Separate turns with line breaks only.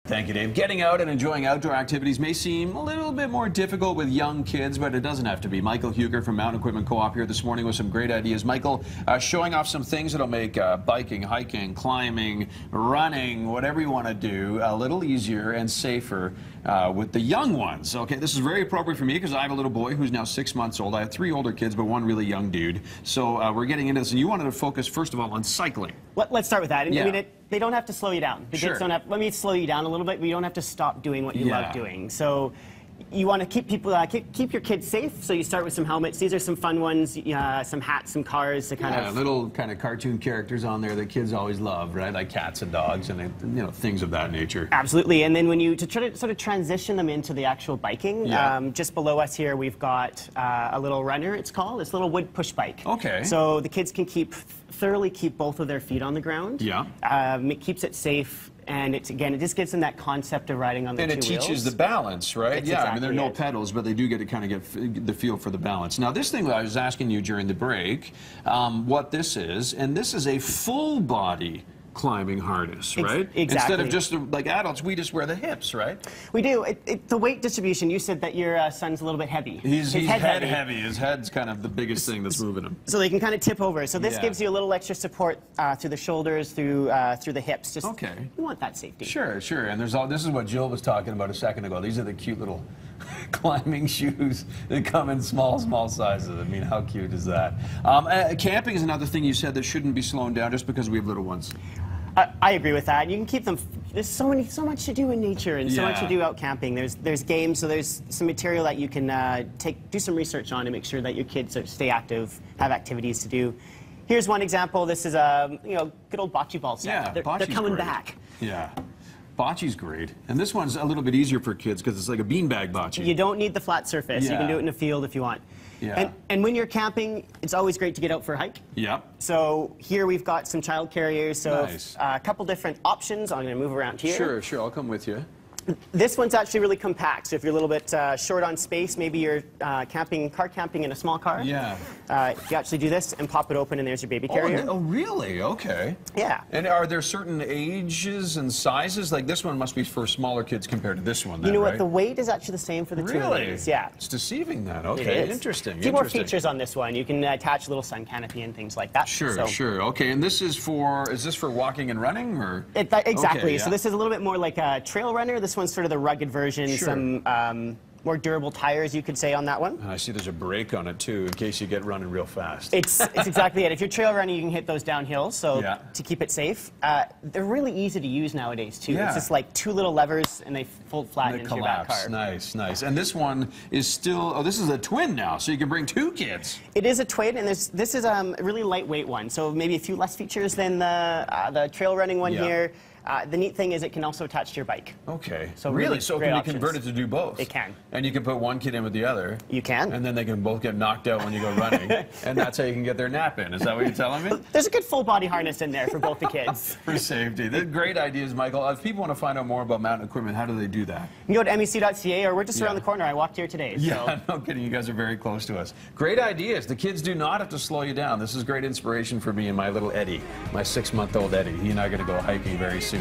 Thank you, Dave. Getting out and enjoying outdoor activities may seem a little bit more difficult with young kids, but it doesn't have to be. Michael Huger from Mountain Equipment Co-op here this morning with some great ideas. Michael, showing off some things that'll make biking, hiking, climbing, running, whatever you want to do, a little easier and safer with the young ones. Okay, this is very appropriate for me because I have a little boy who's now 6 months old. I have 3 older kids, but 1 really young dude. So we're getting into this, and you wanted to focus, first of all, on cycling.
Let's start with that.
Yeah.
I mean, they don't have to slow you down. The kids don't have. Let me slow you down a little bit, but you don't have to stop doing what you love doing. So you want to keep people, keep your kids safe. So you start with some helmets. These are some fun ones. Some hats, some cars.
Little kind of cartoon characters on there that kids always love, right? Like cats and dogs and things of that nature.
Absolutely. And then when you try to sort of transition them into the actual biking, just below us here we've got a little runner. It's called. It's a little wood push bike.
Okay.
So the kids can thoroughly keep both of their feet on the ground.
Yeah.
It keeps it safe. And it just gives them that concept of riding on the two wheels.
And it teaches the balance, right?
That's
I mean, there are no pedals, but they do get to kind of get the feel for the balance. Now, this thing that I was asking you during the break, what this is, and this is a full body climbing harness, right?
Exactly.
Instead of just like adults, we just wear the hips, right?
We do. The weight distribution, you said that your son's a little bit heavy.
He's head heavy. His head's kind of the biggest thing that's moving him.
So they can kind of tip over. So this gives you a little extra support through the shoulders, through the hips. Just, you want that safety.
Sure, sure. And this is what Jill was talking about a second ago. These are the cute little climbing shoes that come in small sizes. I mean, how cute is that? Camping is another thing you said that shouldn't be slowing down just because we have little ones.
I agree with that. You can keep them. There's so much to do in nature, and so much to do out camping. There's games, so there's some material that you can do some research on to make sure that your kids stay active, have activities to do. Here's one example. This is a good old bocce ball set.
Yeah,
they're coming back.
Yeah. Bocce's great. And this one's a little bit easier for kids because it's like a beanbag bocce.
You don't need the flat surface. You can do it in a field if you want.
Yeah.
And when you're camping, it's always great to get out for a hike.
Yep.
So here we've got some child carriers. So
nice.
A couple different options. I'm going to move around here.
Sure, sure. I'll come with you.
This one's actually really compact, so if you're a little bit short on space, maybe you're car camping in a small car.
Yeah.
You actually do this and pop it open, and there's your baby carrier.
Oh, really? Okay.
Yeah.
And are there certain ages and sizes? Like this one must be for smaller kids compared to this one, then,
You know
right?
what? The weight is actually the same for the two of these. Yeah.
It's deceiving that. Okay. Interesting.
A few more features on this one. You can attach a little sun canopy and things like that.
Sure, sure. Okay. And this is is this for walking and running, or?
Exactly.
Okay, yeah.
So this is a little bit more like a trail runner. This one's sort of the rugged version.
Sure.
Some more durable tires, you could say, on that one.
And I see there's a brake on it too, in case you get running real fast.
It's exactly it. If you're trail running, you can hit those downhills, so to keep it safe. They're really easy to use nowadays too. It's just like 2 little levers, and they fold flat into your back car.
Nice, nice. And this one is still, this is a twin now, so you can bring 2 kids.
It is a twin, and this is a really lightweight one, so maybe a few less features than the trail running one here. The neat thing is it can also attach to your bike.
Okay.
So
really? So it can be converted to do both?
It can.
And you can put one kid in with the other?
You can.
And then they can both get knocked out when you go running. And that's how you can get their nap in. Is that what you're telling me?
There's a good full body harness in there for both the kids.
For safety. They're great ideas, Michael. If people want to find out more about mountain equipment, how do they do that?
You can go to mec.ca, or we're just around the corner. I walked here today.
Yeah, no kidding. You guys are very close to us. Great ideas. The kids do not have to slow you down. This is great inspiration for me and my little Eddie, my 6-month-old Eddie. He and I are going to go hiking very soon.